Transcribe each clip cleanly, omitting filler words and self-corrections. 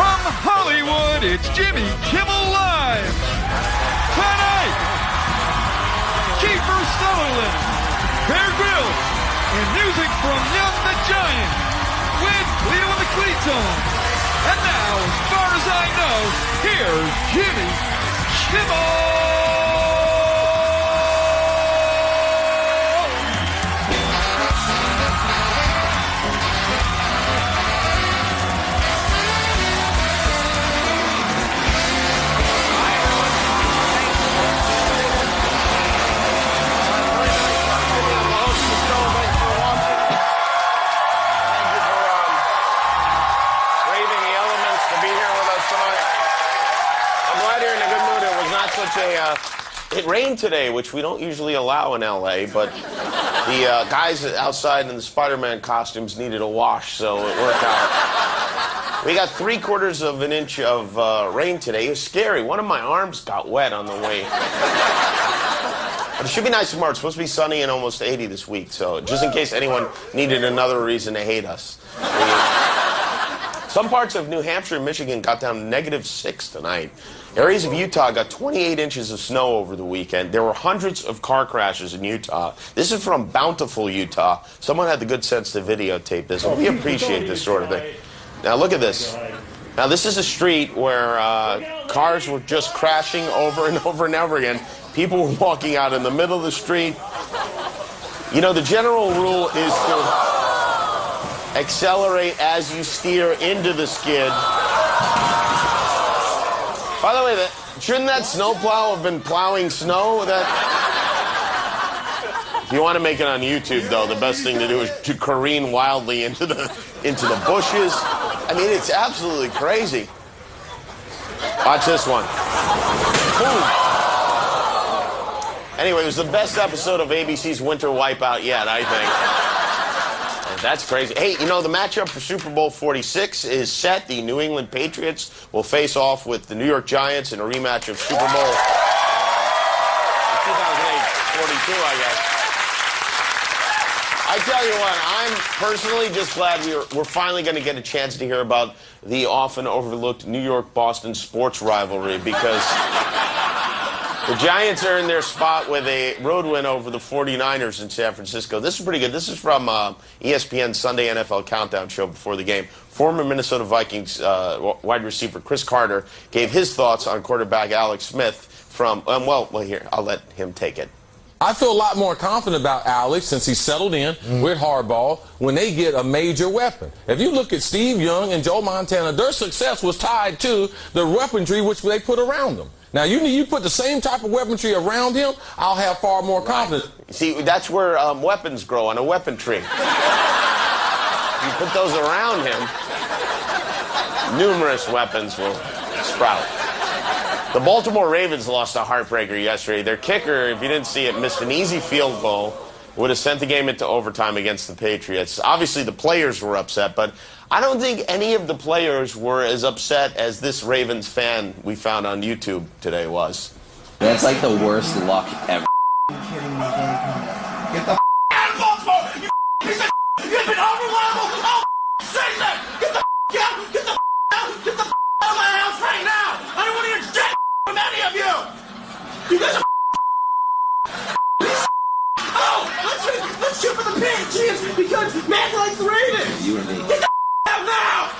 From Hollywood, it's Jimmy Kimmel Live. Tonight, Kiefer Sutherland, Bear Grylls, and music from Young the Giant with Cleo and the Cleatones. And now, as far as I know, here's Jimmy Kimmel. It rained today, which we don't usually allow in LA, but the guys outside in the Spider-Man costumes needed a wash, so it worked out. We got 3/4 of an inch of rain today. It was scary. One of my arms got wet on the way. But it should be nice tomorrow. It's supposed to be sunny and almost 80 this week, so just in case anyone needed another reason to hate us. Some parts of New Hampshire and Michigan got down to -6 tonight. Areas of Utah got 28 inches of snow over the weekend. There were hundreds of car crashes in Utah. This is from Bountiful, Utah. Someone had the good sense to videotape this. We appreciate this sort of thing. Now look at this. Now this is a street where cars were just crashing over and over and over again. People were walking out in the middle of the street. You know, the general rule is to accelerate as you steer into the skid. By the way, shouldn't that snowplow have been plowing snow? If you want to make it on YouTube, though, the best thing to do is to careen wildly into the bushes. I mean, it's absolutely crazy. Watch this one. Boom. Anyway, it was the best episode of ABC's Winter Wipeout yet, I think. That's crazy. Hey, you know, the matchup for Super Bowl 46 is set. The New England Patriots will face off with the New York Giants in a rematch of Super Bowl 2008-42, I guess. I tell you what, I'm personally just glad we're finally going to get a chance to hear about the often overlooked New York-Boston sports rivalry, because the Giants are in their spot with a road win over the 49ers in San Francisco. This is pretty good. This is from ESPN's Sunday NFL Countdown show before the game. Former Minnesota Vikings wide receiver Chris Carter gave his thoughts on quarterback Alex Smith from, well, here, I'll let him take it. I feel a lot more confident about Alex since he settled in with Harbaugh when they get a major weapon. If you look at Steve Young and Joe Montana, their success was tied to the weaponry which they put around them. Now, you put the same type of weaponry around him, I'll have far more confidence. Right. See, that's where weapons grow, on a weapon tree. You put those around him, numerous weapons will sprout. The Baltimore Ravens lost a heartbreaker yesterday. Their kicker, if you didn't see it, missed an easy field goal, would have sent the game into overtime against the Patriots. Obviously, the players were upset, but I don't think any of the players were as upset as this Ravens fan we found on YouTube today was. That's like the worst luck ever. Are you kidding me, Get the out of Baltimore! You piece of You've been unreliable! Oh, say that! Get the out! Get the out! Get the out of my house right now! I don't want to hear shit from any of you! You guys are oh! Let's shoot for the pig, Chiefs, because Matt likes the Ravens! You and me. Get the out now!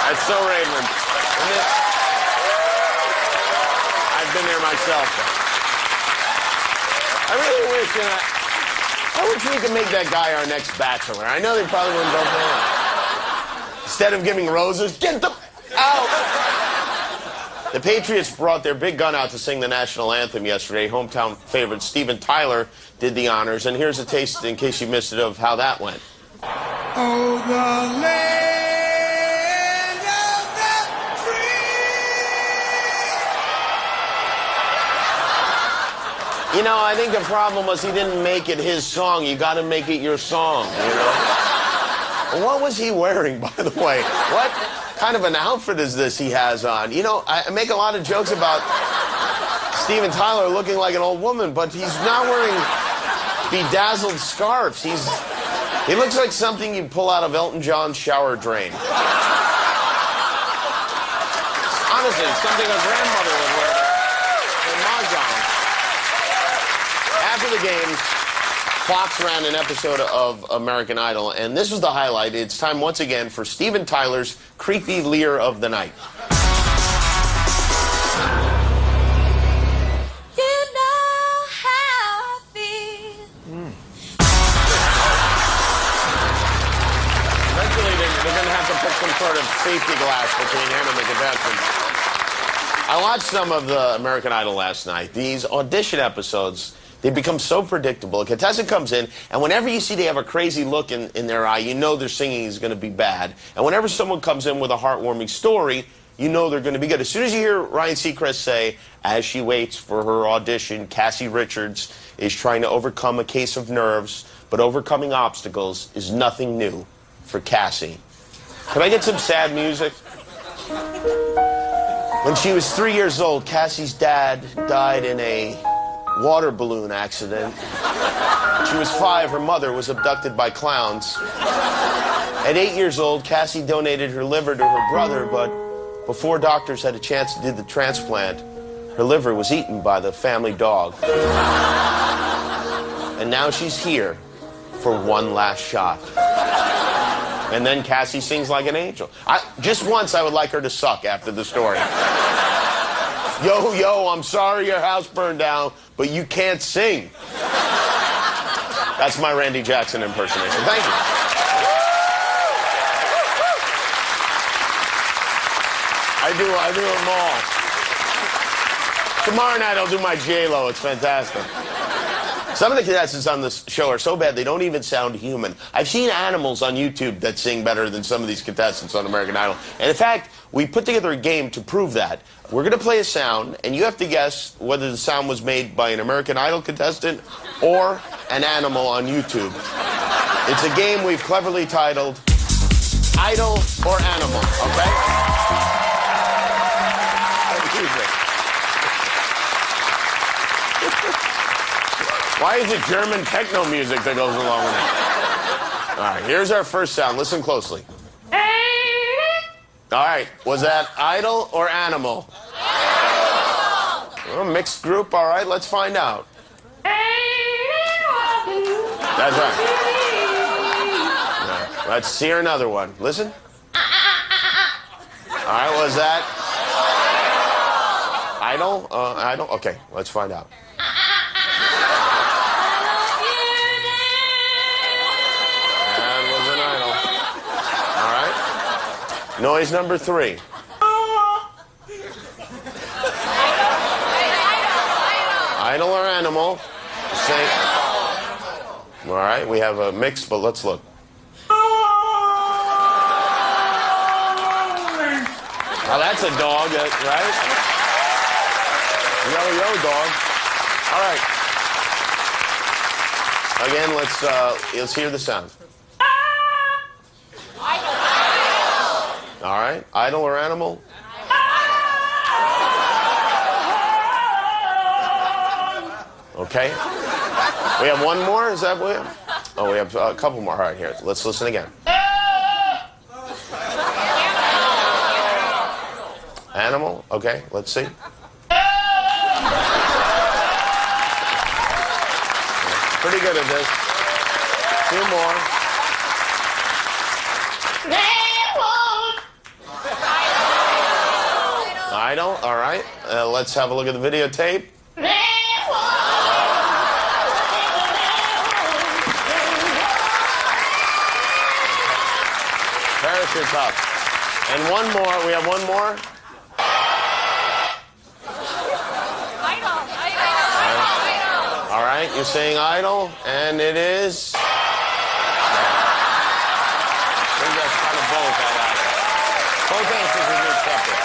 That's so Ravens. I've been there myself. I really wish, I wish we could make that guy our next bachelor. I know they probably wouldn't go for him. Instead of giving roses, get the out! The Patriots brought their big gun out to sing the national anthem yesterday. Hometown favorite Steven Tyler did the honors, and here's a taste, in case you missed it, of how that went. Oh, the land of the free! You know, I think the problem was he didn't make it his song. You got to make it your song, you know? What was he wearing, by the way? What kind of an outfit is this he has on? You know, I make a lot of jokes about Steven Tyler looking like an old woman, but he's not wearing bedazzled scarves. He looks like something you'd pull out of Elton John's shower drain. Honestly, something a grandmother would wear in Mahjong. After the games, Fox ran an episode of American Idol, and this was the highlight. It's time once again for Steven Tyler's Creepy Leer of the Night. Some sort of safety glass between him and the contestants. I watched some of the American Idol last night. These audition episodes, they become so predictable. A contestant comes in, and whenever you see they have a crazy look in their eye, you know their singing is going to be bad. And whenever someone comes in with a heartwarming story, you know they're going to be good. As soon as you hear Ryan Seacrest say, as she waits for her audition, Cassie Richards is trying to overcome a case of nerves, but overcoming obstacles is nothing new for Cassie. Can I get some sad music? When she was 3 years old, Cassie's dad died in a water balloon accident. When she was 5, her mother was abducted by clowns. At 8 years old, Cassie donated her liver to her brother, but before doctors had a chance to do the transplant, her liver was eaten by the family dog. And now she's here for one last shot. And then Cassie sings like an angel. Just once I would like her to suck after the story. Yo, yo, I'm sorry your house burned down, but you can't sing. That's my Randy Jackson impersonation. Thank you. I do them all. Tomorrow night I'll do my J-Lo. It's fantastic. Some of the contestants on this show are so bad they don't even sound human. I've seen animals on YouTube that sing better than some of these contestants on American Idol. And in fact, we put together a game to prove that. We're going to play a sound, and you have to guess whether the sound was made by an American Idol contestant or an animal on YouTube. It's a game we've cleverly titled Idol or Animal, okay? Why is it German techno music that goes along with it? All right, here's our first sound. Listen closely. All right, was that Idol or Animal? Well, mixed group, all right, let's find out. That's right. Yeah, let's hear another one. Listen. All right, was that Idol? Idol? Okay, let's find out. Noise number 3. Idol or animal? Same. All right, we have a mix, but let's look. Now that's a dog, right? Yo, yo, dog. All right. Again, let's hear the sound. All right, Idol or animal? Okay. We have one more? Is that what we have? Oh, we have a couple more. All right, here. Let's listen again. Animal? Okay, let's see. Pretty good at this. 2 more. Idol, all right. Let's have a look at the videotape. Parachute's up. And one more. We have one more. Idol. All right, you're saying Idol, and it is. I think that's kind of both. Both answers will be accepted.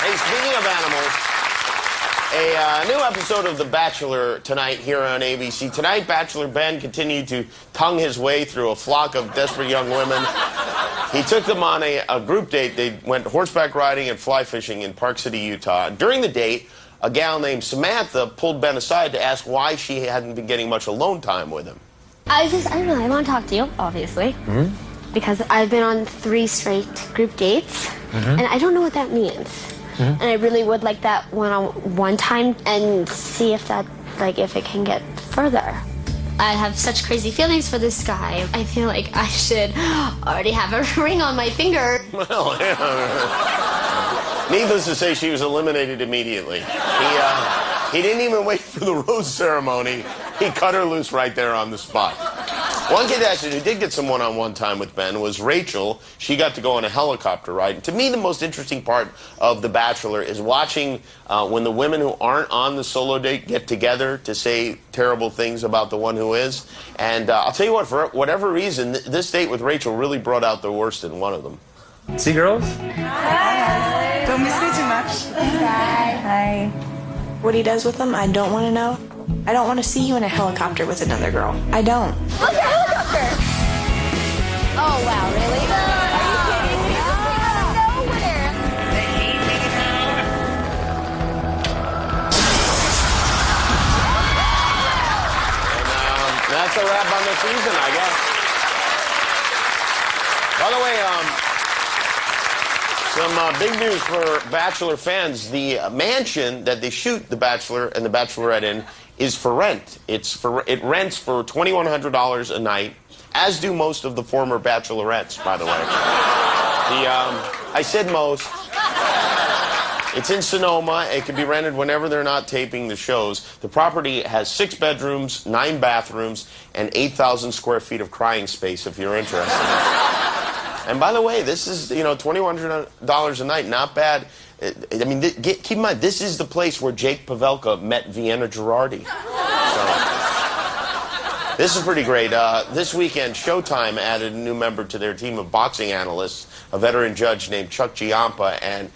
Hey, speaking of animals, a new episode of The Bachelor tonight here on ABC. Tonight, Bachelor Ben continued to tongue his way through a flock of desperate young women. He took them on a group date. They went horseback riding and fly fishing in Park City, Utah. During the date, a gal named Samantha pulled Ben aside to ask why she hadn't been getting much alone time with him. I don't know, I want to talk to you, obviously. because I've been on 3 straight group dates, and I don't know what that means. And I really would like that one-on-one time and see if that, if it can get further. I have such crazy feelings for this guy. I feel like I should already have a ring on my finger. Well, yeah. Needless to say, she was eliminated immediately. He didn't even wait for the rose ceremony. He cut her loose right there on the spot. One contestant who did get some one-on-one time with Ben was Rachel. She got to go on a helicopter ride. And to me, the most interesting part of The Bachelor is watching when the women who aren't on the solo date get together to say terrible things about the one who is. And I'll tell you what, for whatever reason, this date with Rachel really brought out the worst in one of them. See, girls? Hi. Don't miss me too much. Hi. What he does with them, I don't want to know. I don't want to see you in a helicopter with another girl. I don't. Look, a helicopter! Oh, wow, really? Are you kidding me? This thing out of nowhere! And that's a wrap on the season, I guess. By the way, some big news for Bachelor fans. The mansion that they shoot The Bachelor and The Bachelorette in is for rent. It rents for $2,100 a night, as do most of the former Bachelorettes, by the way. I said most. It's in Sonoma. It can be rented whenever they're not taping the shows. The property has 6 bedrooms, 9 bathrooms, and 8,000 square feet of crying space, if you're interested. And by the way, this is, $2,100 a night, not bad. I mean, keep in mind, this is the place where Jake Pavelka met Vienna Girardi. So, this is pretty great. This weekend, Showtime added a new member to their team of boxing analysts, a veteran judge named Chuck Giampa. And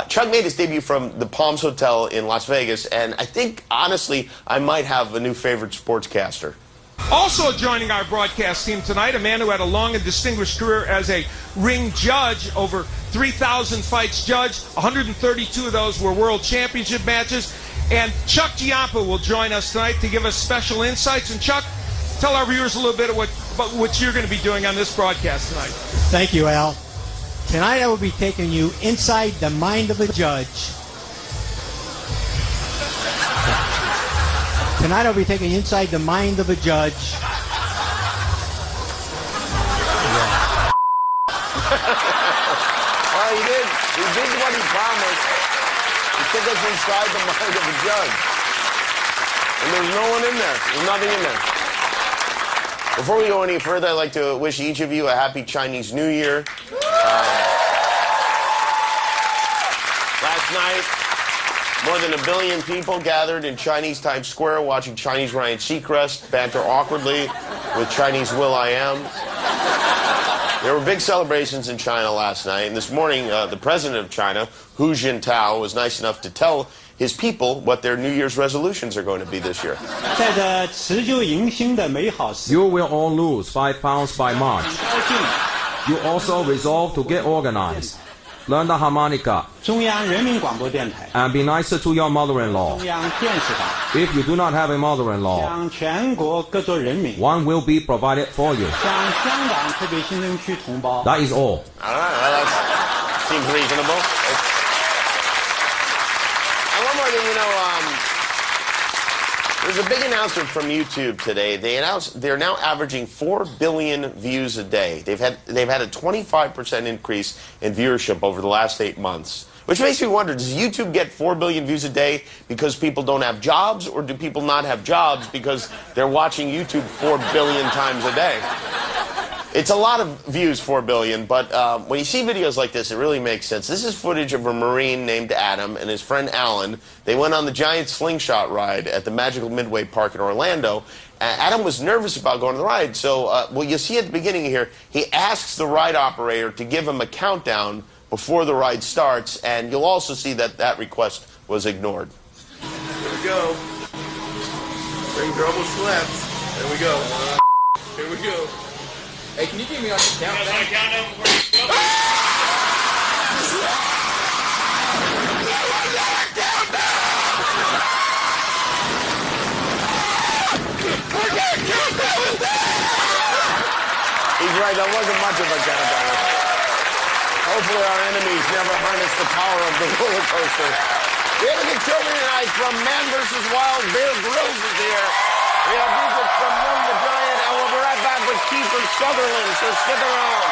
Chuck made his debut from the Palms Hotel in Las Vegas. And I think, honestly, I might have a new favorite sportscaster. Also joining our broadcast team tonight, a man who had a long and distinguished career as a ring judge, over 3,000 fights judged, 132 of those were world championship matches. And Chuck Giampa will join us tonight to give us special insights. And Chuck, tell our viewers a little bit about what you're going to be doing on this broadcast tonight. Thank you, Al. Tonight I will be taking you inside the mind of a judge. Tonight I'll be taking you inside the mind of a judge. Well, he did what he promised. He took us inside the mind of a judge. And there's no one in there. There's nothing in there. Before we go any further, I'd like to wish each of you a happy Chinese New Year. Last night, more than 1 billion people gathered in Chinese Times Square watching Chinese Ryan Seacrest banter awkwardly with Chinese Will.i.am. There were big celebrations in China last night, and this morning, the president of China, Hu Jintao, was nice enough to tell his people what their New Year's resolutions are going to be this year. You will all lose 5 pounds by March. You also resolve to get organized. Learn the harmonica. And be nicer to your mother-in-law. If you do not have a mother-in-law, one will be provided for you. That is all. All right, well, that seems reasonable. And one more thing, there's a big announcement from YouTube today. They announced they're now averaging 4 billion views a day. They've had a 25% increase in viewership over the last 8 months. Which makes me wonder, does YouTube get 4 billion views a day because people don't have jobs, or do people not have jobs because they're watching YouTube 4 billion times a day? It's a lot of views, 4 billion, but when you see videos like this, it really makes sense. This is footage of a Marine named Adam and his friend Alan. They went on the giant slingshot ride at the Magical Midway Park in Orlando. Adam was nervous about going on the ride, so what you'll see at the beginning here, he asks the ride operator to give him a countdown before the ride starts, and you'll also see that that request was ignored. Here we go. Bring double slaps. There we go. Here we go. Hey, can you give me like a countdown? You guys want a countdown before you go? He's right that wasn't much of a countdown. Hopefully our enemies never harness the power of the roller coaster. We have a good show tonight from Man vs. Wild. Bear Grylls is here. We have music from Young the Giant, and we'll be right back with Kiefer Sutherland, so stick around.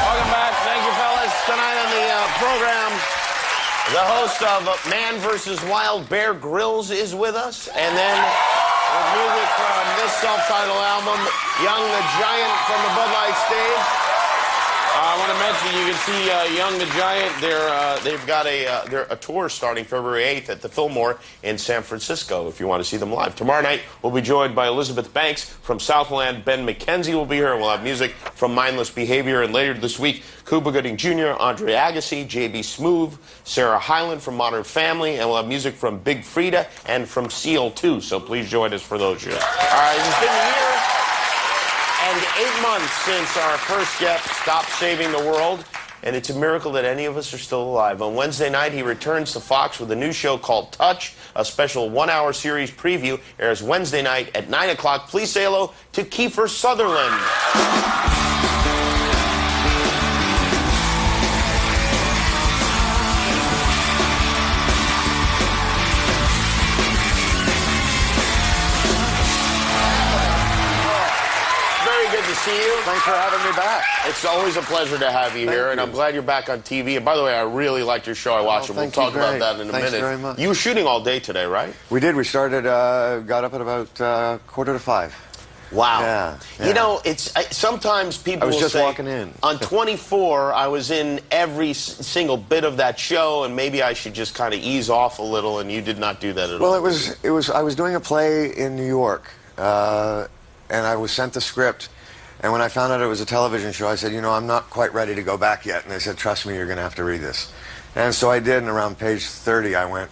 Welcome back. Thank you, fellas. Tonight on the program, the host of Man vs. Wild, Bear Grylls, is with us. And then with music from this self-titled album, Young the Giant from the Bud Light stage. I want to mention you can see Young the Giant. They've got a tour starting February 8th at the Fillmore in San Francisco if you want to see them live. Tomorrow night we'll be joined by Elizabeth Banks from Southland. Ben McKenzie will be here, and we'll have music from Mindless Behavior. And later this week, Cuba Gooding Jr., Andre Agassi, J.B. Smoove, Sarah Hyland from Modern Family, and we'll have music from Big Frida and from Seal too. So please join us for those shows. All right, it's been a year and 8 months since our first guest stopped saving the world, and it's a miracle that any of us are still alive. On Wednesday night, he returns to Fox with a new show called Touch. A special one-hour series preview airs Wednesday night at 9 o'clock. Please say hello to Kiefer Sutherland. See you. Thanks for having me back. It's always a pleasure to have you here, and I'm glad you're back on TV. And by the way, I really liked your show. I watched it. We'll talk about that in a minute. Thanks very much. You were shooting all day today, right? We did. We started, got up at about 4:45. Wow. Yeah. You know, it's sometimes people I was will just say, walking in. On 24, I was in every single bit of that show, and maybe I should just kind of ease off a little, and you did not do that at all. Well, I was doing a play in New York, and I was sent the script. And when I found out it was a television show, I said, you know, I'm not quite ready to go back yet. And they said, trust me, you're going to have to read this. And so I did, and around page 30, I went,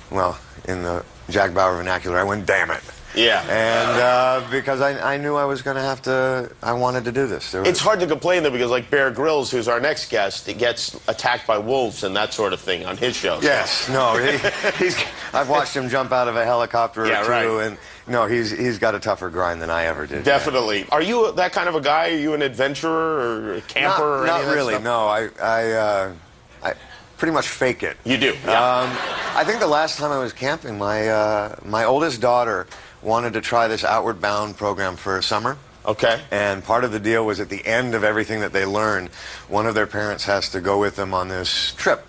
well, in the Jack Bauer vernacular, I went, damn it. Yeah. And because I knew I was going to have to, I wanted to do this. It's hard to complain, though, because like Bear Grylls, who's our next guest, he gets attacked by wolves and that sort of thing on his show. Yes. No, I've watched him jump out of a helicopter or two, right. And no, he's got a tougher grind than I ever did. Definitely. Are you that kind of a guy? Are you an adventurer or a camper or anything? Not really, no. I pretty much fake it. You do? Yeah. I think the last time I was camping, my oldest daughter wanted to try this Outward Bound program for summer. Okay. And part of the deal was at the end of everything that they learn, one of their parents has to go with them on this trip.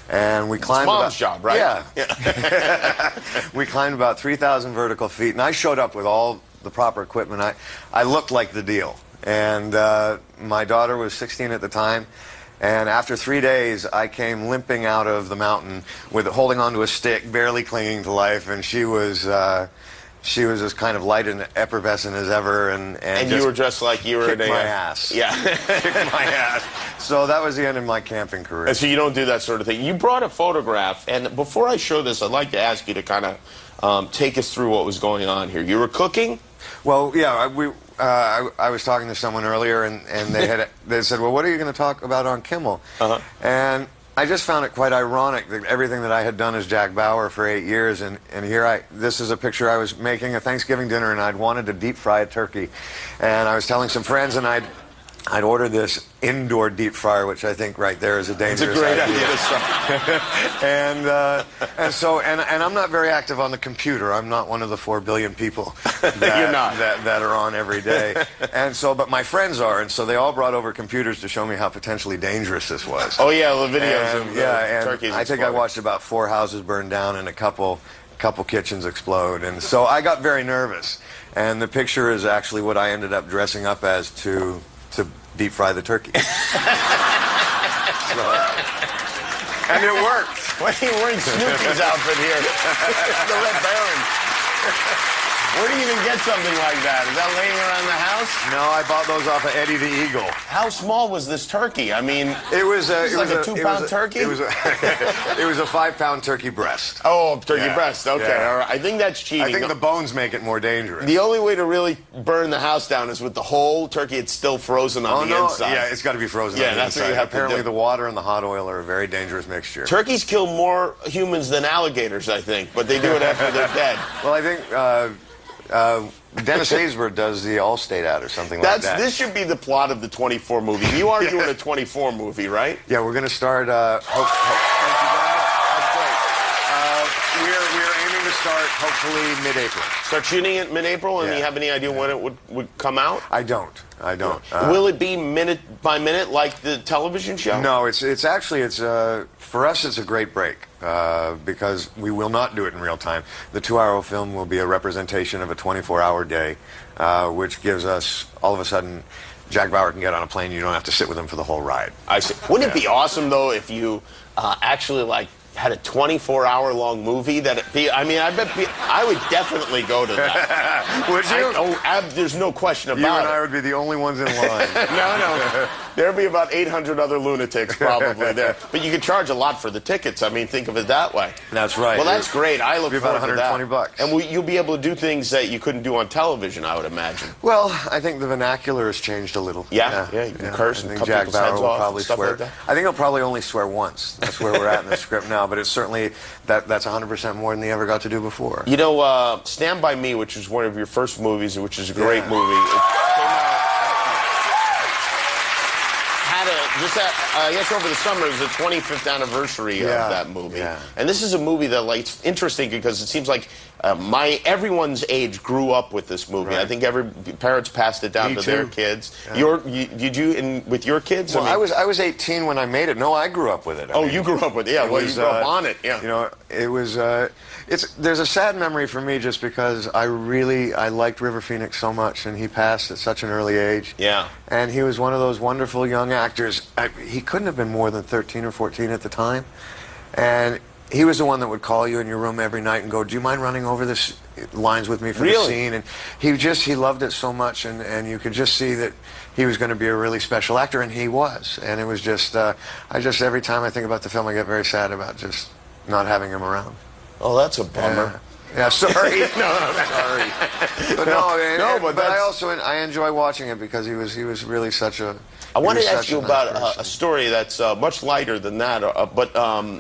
And we climbed Mom's job, right? Yeah. We climbed about 3,000 vertical feet, and I showed up with all the proper equipment. I looked like the deal. And my daughter was 16 at the time. And after 3 days, I came limping out of the mountain with holding onto a stick, barely clinging to life, and she was as kind of light and effervescent as ever, and you were just like you were kicked my ass. Yeah, kicked my ass. So that was the end of my camping career. And so you don't do that sort of thing. You brought a photograph, and before I show this, I'd like to ask you to kind of take us through what was going on here. You were cooking? Well, yeah, I was talking to someone earlier, and they said, well, what are you going to talk about on Kimmel? And I just found it quite ironic that everything that I had done as Jack Bauer for 8 years, and here this is a picture I was making a Thanksgiving dinner, and I'd wanted to deep fry a turkey, and I was telling some friends, and I'd ordered this indoor deep fryer, which I think right there is a dangerous It's a great idea. and I'm not very active on the computer. I'm not one of the 4 billion people that are on every day. And so, but my friends are, and so they all brought over computers to show me how potentially dangerous this was. Oh yeah, the videos of turkeys. I think I watched about 4 houses burn down and a couple kitchens explode, and so I got very nervous. And the picture is actually what I ended up dressing up as to deep fry the turkey. And it worked. Why are you wearing Snoopy's outfit here? The Red Baron. Where do you even get something like that? Is that laying around the house? No, I bought those off of Eddie the Eagle. How small was this turkey? I mean, it was like a 2-pound turkey? It was a 5-pound turkey breast. Oh, turkey Yeah, breast. Okay, yeah. all right. I think that's cheating. I think the bones make it more dangerous. The only way to really burn the house down is with the whole turkey. It's still frozen on the inside. Yeah, it's got to be frozen Yeah, on the that's inside. what you have to Apparently, do. the water and the hot oil are a very dangerous mixture. Turkeys kill more humans than alligators, I think, but they do it after they're dead. Well, I think Dennis Haysbert does the Allstate ad or something like that. This should be the plot of the 24 movie. You are doing a 24 movie, right? Yeah, we're going to start. Thank you, guys. That's great. We're aiming to start hopefully mid-April. Start shooting it mid-April, and you have any idea when it would come out? I don't. Will it be minute by minute like the television show? No, it's actually for us it's a great break because we will not do it in real time. The 2-hour film will be a representation of a 24-hour day, which gives us all of a sudden Jack Bauer can get on a plane. You don't have to sit with him for the whole ride. I see. Wouldn't it be awesome though if you actually had a 24-hour-long movie I would definitely go to that. Would you? There's no question about it. You and I would be the only ones in line. No. There'd be about 800 other lunatics probably there. But you could charge a lot for the tickets. I mean, think of it that way. That's right. Well, that's great. I look forward to that. About $120. And you'll be able to do things that you couldn't do on television, I would imagine. Well, I think the vernacular has changed a little. Yeah, you can curse and cut Jack people's heads Bauer will off probably and stuff swear. like that. I think he'll probably only swear once. That's where we're at in the script now. But it's certainly that's 100% more than he ever got to do before. You know, Stand By Me, which is one of your first movies, which is a great movie. It came out, I guess over the summer, it was the 25th anniversary of that movie. Yeah. And this is a movie that, it's interesting because it seems like everyone's age grew up with this movie. Right. I think parents passed it down to their kids. Yeah. Did you with your kids? Well, I was 18 when I made it. No, I grew up with it. You grew up with it. Yeah, you grew up on it. Yeah. You know, it was. There's a sad memory for me just because I liked River Phoenix so much, and he passed at such an early age. Yeah. And he was one of those wonderful young actors. He couldn't have been more than 13 or 14 at the time, and he was the one that would call you in your room every night and go, "Do you mind running over this lines with me for the scene?" And he loved it so much, and you could just see that he was going to be a really special actor, and he was. And it was just, every time I think about the film, I get very sad about just not having him around. Oh, that's a bummer. Yeah, sorry. Sorry. But I enjoy watching it because he was really such a. I wanted to ask you about a story that's much lighter than that, but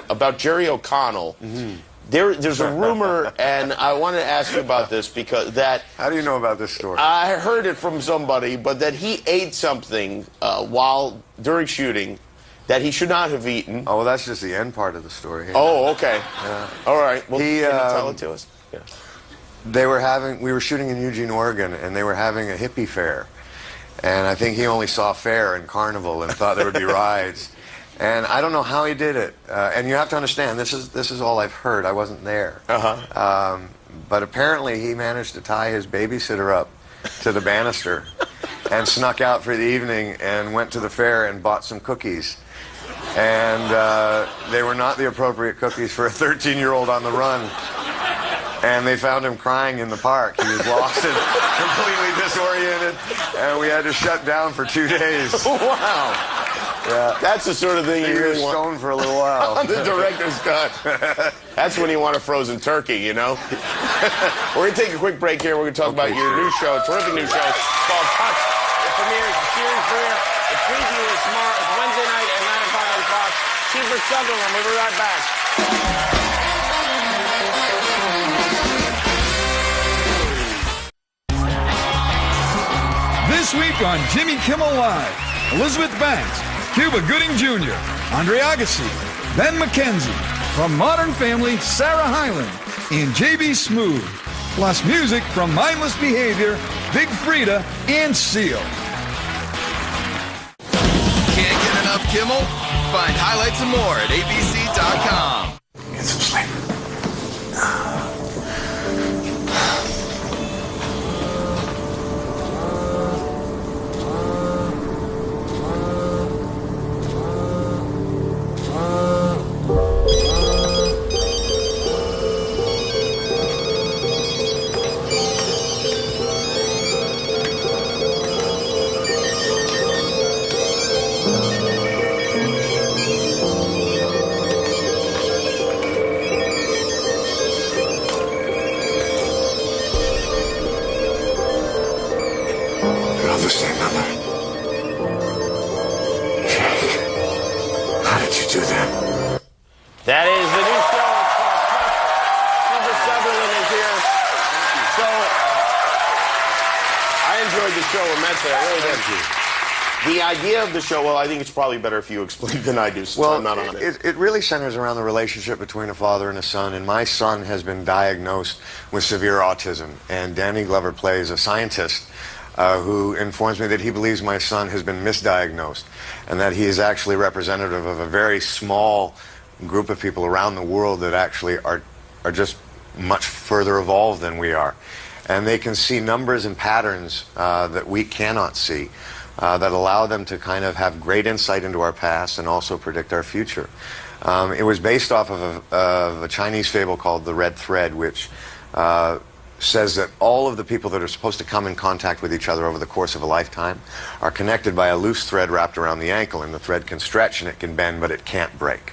about Jerry O'Connell. Mm-hmm. There's a rumor, and I wanted to ask you about this because How do you know about this story? I heard it from somebody, but that he ate something during shooting that he should not have eaten. Oh, well, that's just the end part of the story. Yeah. Oh, okay. Yeah. All right. Well, can you tell it to us? Yeah. We were shooting in Eugene, Oregon, and they were having a hippie fair. And I think he only saw fair and carnival and thought there would be rides. And I don't know how he did it. And you have to understand, this is all I've heard. I wasn't there. But apparently he managed to tie his babysitter up to the banister and snuck out for the evening and went to the fair and bought some cookies. And they were not the appropriate cookies for a 13-year-old on the run. And they found him crying in the park. He was lost and completely disoriented. And we had to shut down for 2 days. Wow. Yeah. That's the sort of thing you really want. Stoned for a little while. On the director's cut. That's when you want a frozen turkey, you know? We're going to take a quick break here. We're going to talk about your new show, terrific new show called Touch. It premieres the series premiere. The preview is tomorrow. It's Wednesday night at 9 o'clock on Fox. Kiefer Sutherland. We'll be right back. This week on Jimmy Kimmel Live, Elizabeth Banks, Cuba Gooding Jr., Andre Agassi, Ben McKenzie, from Modern Family, Sarah Hyland, and J.B. Smoove, plus music from Mindless Behavior, Big Frida, and Seal. Can't get enough Kimmel? Find highlights and more at abc.com. Get some sleep. to them. That is the new show. Kiefer Sutherland is here. So, I enjoyed the show immensely. I really did. The idea of the show, well, I think it's probably better if you explain than I do, since I'm not on it. It really centers around the relationship between a father and a son, and my son has been diagnosed with severe autism, and Danny Glover plays a scientist who informs me that he believes my son has been misdiagnosed, and that he is actually representative of a very small group of people around the world that actually are just much further evolved than we are. And they can see numbers and patterns that we cannot see. That allow them to kind of have great insight into our past and also predict our future. It was based off of a Chinese fable called The Red Thread, which says that all of the people that are supposed to come in contact with each other over the course of a lifetime are connected by a loose thread wrapped around the ankle, and the thread can stretch and it can bend, but it can't break.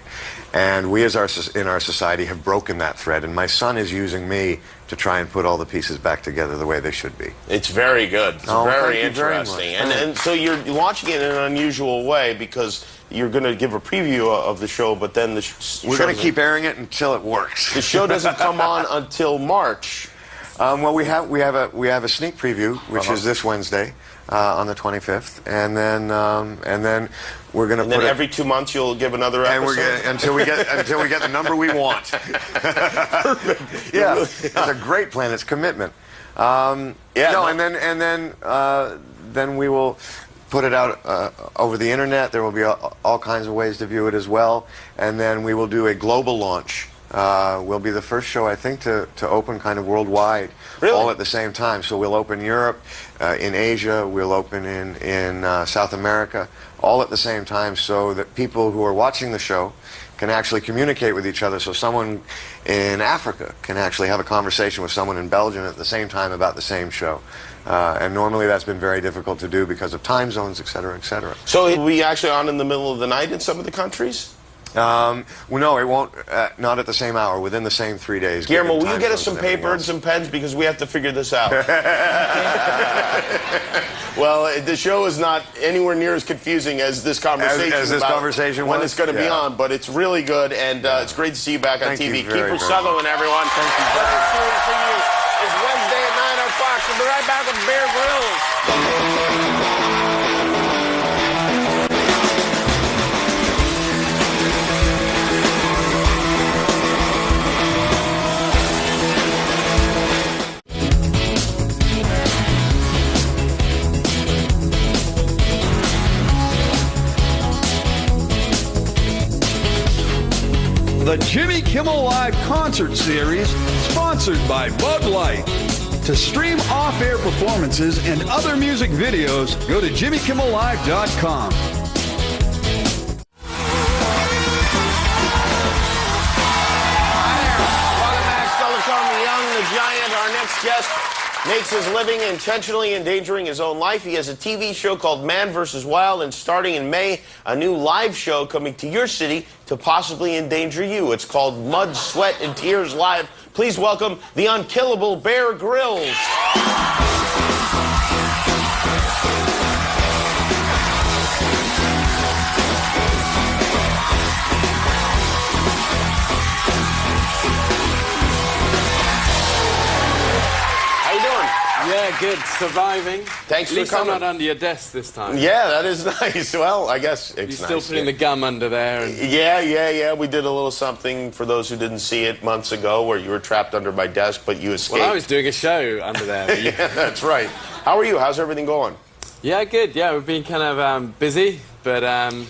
And we in our society have broken that thread, and my son is using me to try and put all the pieces back together the way they should be. It's very good. It's very interesting. And so you're launching it in an unusual way, because you're going to give a preview of the show, but then we're going to keep airing it until it works. The show doesn't come on until March. Well, we have a sneak preview, which is this Wednesday on the 25th, and then we're going to put every 2 months you'll give another episode. And until we get the number we want. Yeah, it's a great plan. It's commitment. And then we will put it out over the internet. There will be all kinds of ways to view it as well, and then we will do a global launch. We'll be the first show, I think, to open kind of worldwide, all at the same time. So we'll open Europe, in Asia, we'll open in South America, all at the same time, so that people who are watching the show can actually communicate with each other. So someone in Africa can actually have a conversation with someone in Belgium at the same time about the same show. And normally that's been very difficult to do because of time zones, et cetera, et cetera. So will we actually on in the middle of the night in some of the countries? Well, no, it won't. Not at the same hour. Within the same 3 days. Guillermo, will you get us some paper and some pens, because we have to figure this out? Well, the show is not anywhere near as confusing as this conversation. As this conversation when was? it's going to be on, but it's really good, and it's great to see you back on TV. Kiefer Sutherland, everyone. Thank you. For you is Wednesday at 9 on Fox. We'll be right back with Bear Grylls. The Jimmy Kimmel Live Concert Series, sponsored by Bud Light. To stream off-air performances and other music videos, go to JimmyKimmelLive.com. Welcome back, Stella Young, the Giant. Our next guest makes his living intentionally endangering his own life. He has a TV show called Man vs. Wild, and starting in May, a new live show coming to your city to possibly endanger you. It's called Mud, Sweat, and Tears Live. Please welcome the unkillable Bear Grylls. Yeah, good. Surviving. Thanks for coming. At least I'm not under your desk this time. Yeah, that is nice. Well, I guess it's You're still putting the gum under there. And... Yeah. We did a little something for those who didn't see it months ago, where you were trapped under my desk, but you escaped. Well, I was doing a show under there. Yeah, that's right. How are you? How's everything going? Yeah, good. Yeah, we've been kind of busy, but...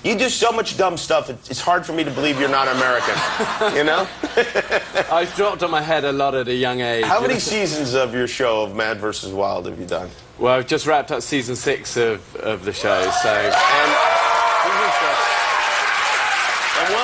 You do so much dumb stuff, it's hard for me to believe you're not American, you know? I've dropped on my head a lot at a young age. How many seasons of your show of Mad vs. Wild have you done? Well, I've just wrapped up season 6 of the show, so... And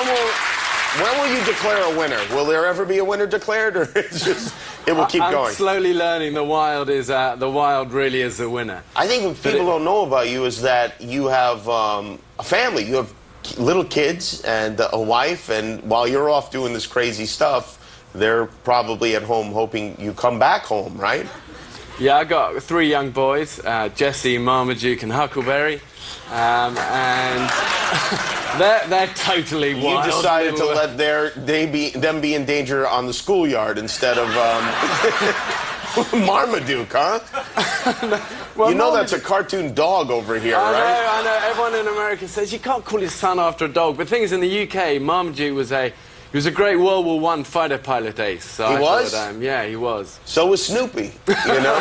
when will you declare a winner? Will there ever be a winner declared, or it will keep going? I'm slowly learning the Wild really is the winner. I think what people don't know about you is that you have a family. You have little kids and a wife, and while you're off doing this crazy stuff, they're probably at home hoping you come back home, right? Yeah, I got 3 young boys, Jesse, Marmaduke, and Huckleberry, and they're totally wild. You decided to let them be in danger on the schoolyard instead of Marmaduke, huh? Well, you know that's a cartoon dog over here, right? I know. Everyone in America says you can't call your son after a dog. But the thing is, in the UK, Marmaduke was a great World War I fighter pilot ace. So he was? Yeah, he was. So was Snoopy, you know?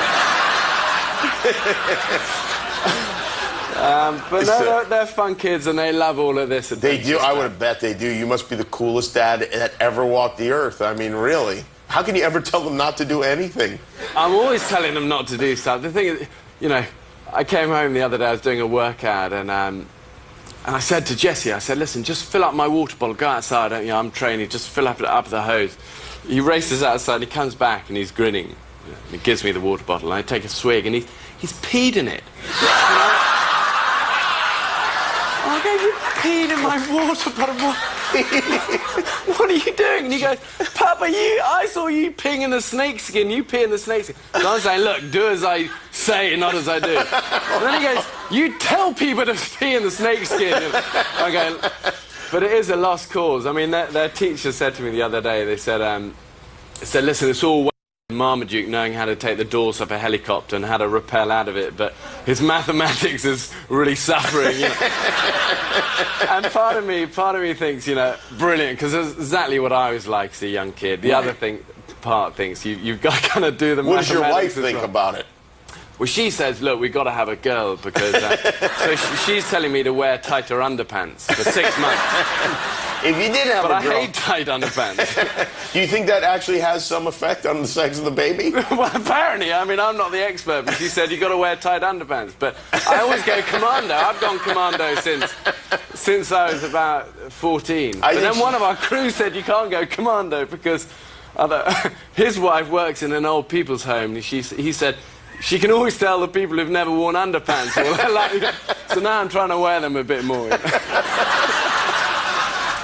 But no, they're fun kids, and they love all of this. They do. I would bet they do. You must be the coolest dad that ever walked the earth. I mean, really. How can you ever tell them not to do anything? I'm always telling them not to do stuff. The thing is, you know, I came home the other day, I was doing a workout, and I said to Jesse, I said, listen, just fill up my water bottle, go outside, you know, I'm training, just fill up the hose. He races outside, he comes back, and he's grinning. He gives me the water bottle, and I take a swig, and he's peed in it. I go, you peed in my water bottle. What are you doing? And he goes, Papa, I saw you peeing in the snakeskin. You pee in the snakeskin. So I'm saying, look, do as I say, not as I do. And then he goes, you tell people to pee in the snakeskin. I go, but it is a lost cause. I mean, their teacher said to me the other day, they said, listen, it's all Marmaduke knowing how to take the doors off a helicopter and how to rappel out of it, but his mathematics is really suffering, you know. And part of me thinks, you know, brilliant, because it's exactly what I was like as a young kid. The other part thinks you've got to kind of do the mathematics. What does your wife think about it? Well, she says, look, we've got to have a girl, because so she's telling me to wear tighter underpants for 6 months. If you did have a girl... But I hate tight underpants. Do you think that actually has some effect on the sex of the baby? Well, apparently. I mean, I'm not the expert, but she said you've got to wear tight underpants. But I always go commando. I've gone commando since I was about 14. But then one of our crew said you can't go commando because his wife works in an old people's home. And he said... she can always tell the people who've never worn underpants. So now I'm trying to wear them a bit more.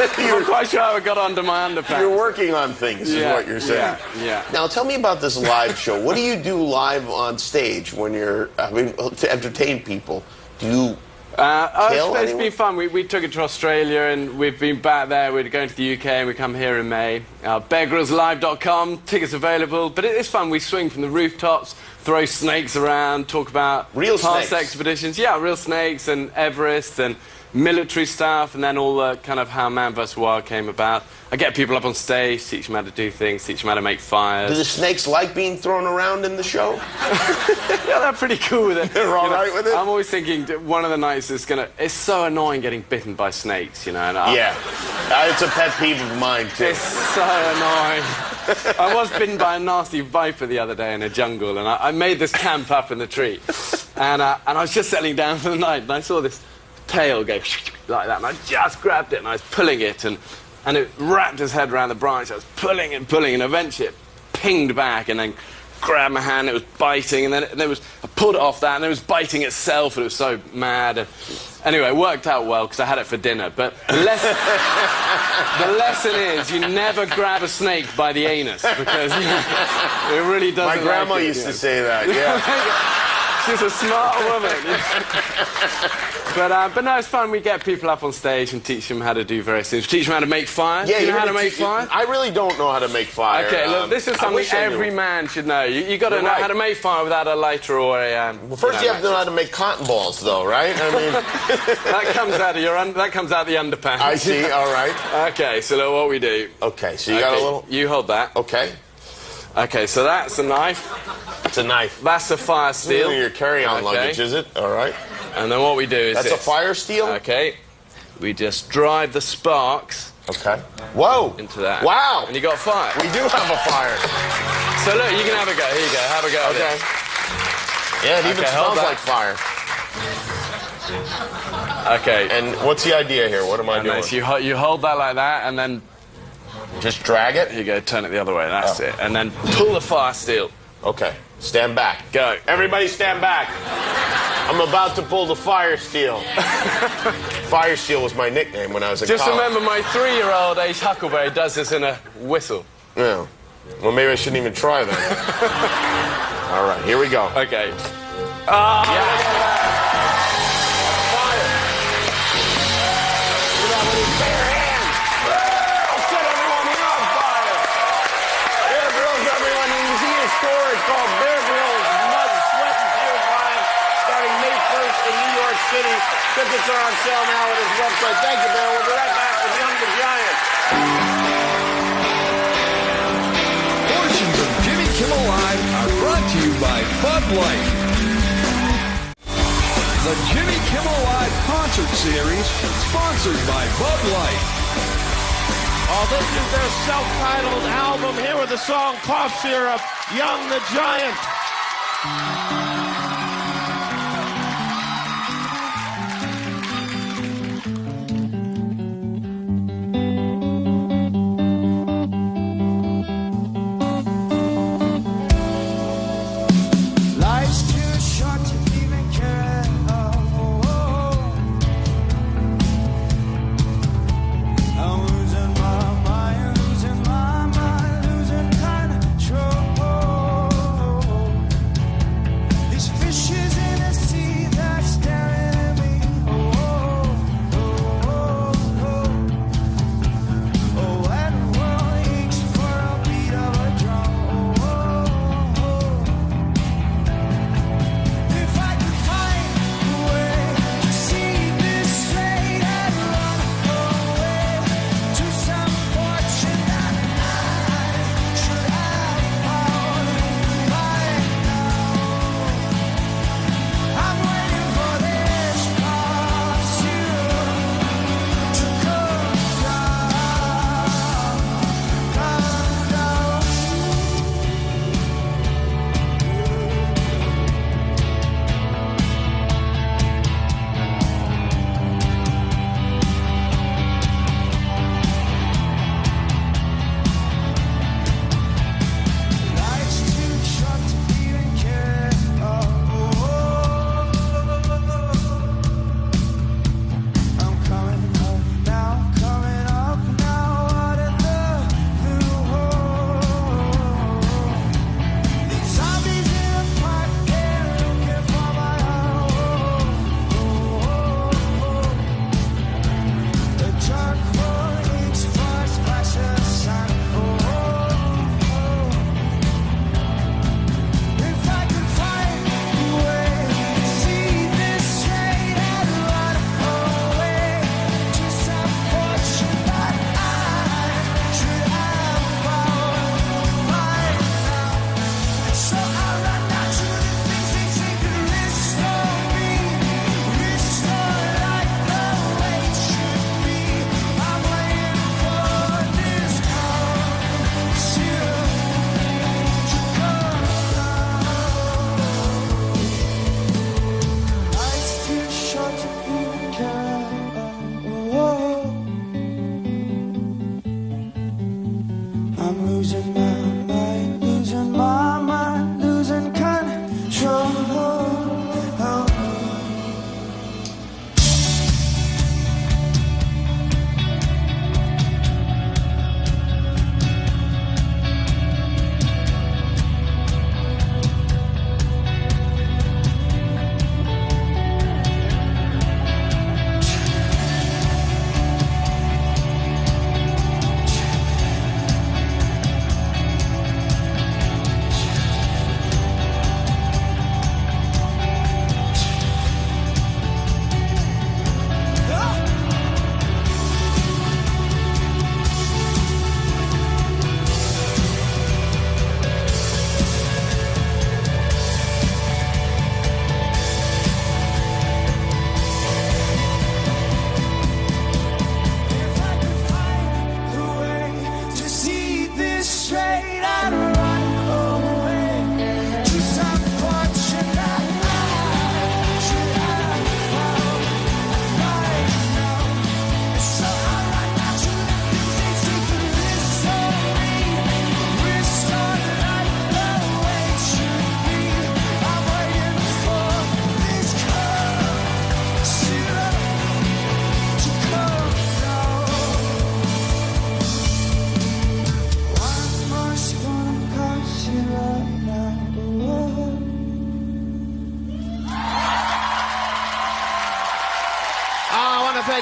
I'm quite sure I got under my underpants. You're working on things, is what you're saying. Yeah. Now, tell me about this live show. What do you do live on stage when you're, to entertain people? Do you it's been fun. We took it to Australia, and we've been back there. We're going to the UK, and we come here in May. BearGrillsLive.com, tickets available. But it's fun. We swing from the rooftops, throw snakes around, talk about real past snakes. Expeditions. Yeah, real snakes and Everest and military stuff, and then all the kind of how Man vs. Wild came about. I get people up on stage, teach them how to do things, teach them how to make fires. Do the snakes like being thrown around in the show? Yeah, they're pretty cool with it. They're all right with it? I'm always thinking one of the nights is it's so annoying getting bitten by snakes, you know. And it's a pet peeve of mine, too. It's so annoying. I was bitten by a nasty viper the other day in a jungle, and I made this camp up in the tree. And I was just settling down for the night, and I saw this tail go like that, and I just grabbed it, and I was pulling it, and it wrapped his head around the branch. I was pulling, and eventually it pinged back, and then grabbed my hand. It was biting, and then I pulled it off that, and it was biting itself, and it was so mad. And anyway, it worked out well because I had it for dinner. But the lesson is you never grab a snake by the anus, because it really doesn't. My grandma like it, used to say that. Yeah. She's a smart woman. But no, it's fun. We get people up on stage and teach them how to do various things. Teach them how to make fire. Yeah, you know how to make fire? I really don't know how to make fire. Okay, look, this is something every man should know. You got to know how to make fire without a lighter or a. Well, first you have to know how to make cotton balls, though, right? I mean, that comes out of that comes out the underpants. I see. All right. Okay, so look what we do. Okay, so you got a little. You hold that. Okay. Okay, so that's a knife. It's a knife. That's a fire steel. Your carry-on luggage, is it? All right. And then what we do is that's a fire steel. Okay. We just drive the sparks. Okay. Whoa. Into that. Wow. And you got fire. We do have a fire. So look, you can have a go. Here you go. Have a go. Okay. Yeah, it even smells like fire. Okay. And what's the idea here? What am I doing? So you hold that like that, and then just drag it. Here you go. Turn it the other way. That's it. And then pull the fire steel. Okay. Stand back. Go. Everybody stand back. I'm about to pull the fire steel. Fire steel was my nickname when I was in college. Just remember, my 3-year-old age Huckleberry does this in a whistle. Yeah. Well, maybe I shouldn't even try then. All right, here we go. Okay. Tickets are on sale now at his website. Thank you, Bear. We'll be right back with Young the Giant. Portions of Jimmy Kimmel Live are brought to you by Bud Light. The Jimmy Kimmel Live Concert Series, sponsored by Bud Light. Oh, this is their self-titled album. Here with the song Cough Syrup, Young the Giant.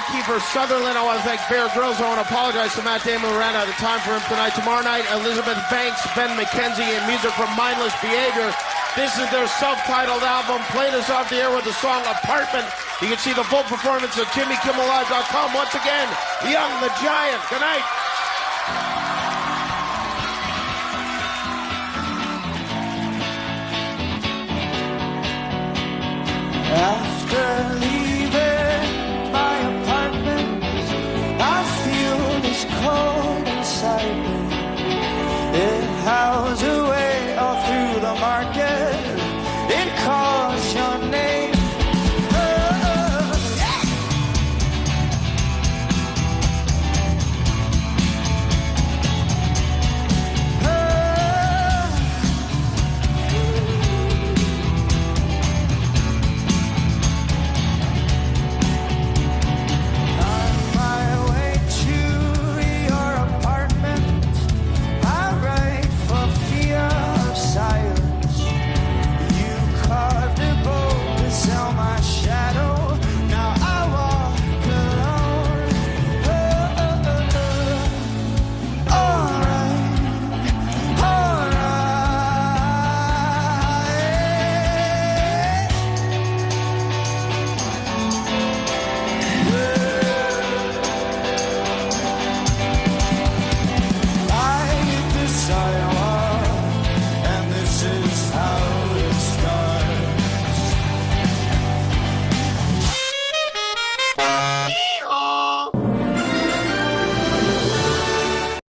thank Kiefer Sutherland. I want to thank Bear Grylls. I want to apologize to Matt Damon. We ran out of time for him tonight. Tomorrow night, Elizabeth Banks, Ben McKenzie, and music from Mindless Behavior. This is their self-titled album. Played us off the air with the song Apartment. You can see the full performance at JimmyKimmelLive.com. Once again, Young the Giant. Good night. After leaving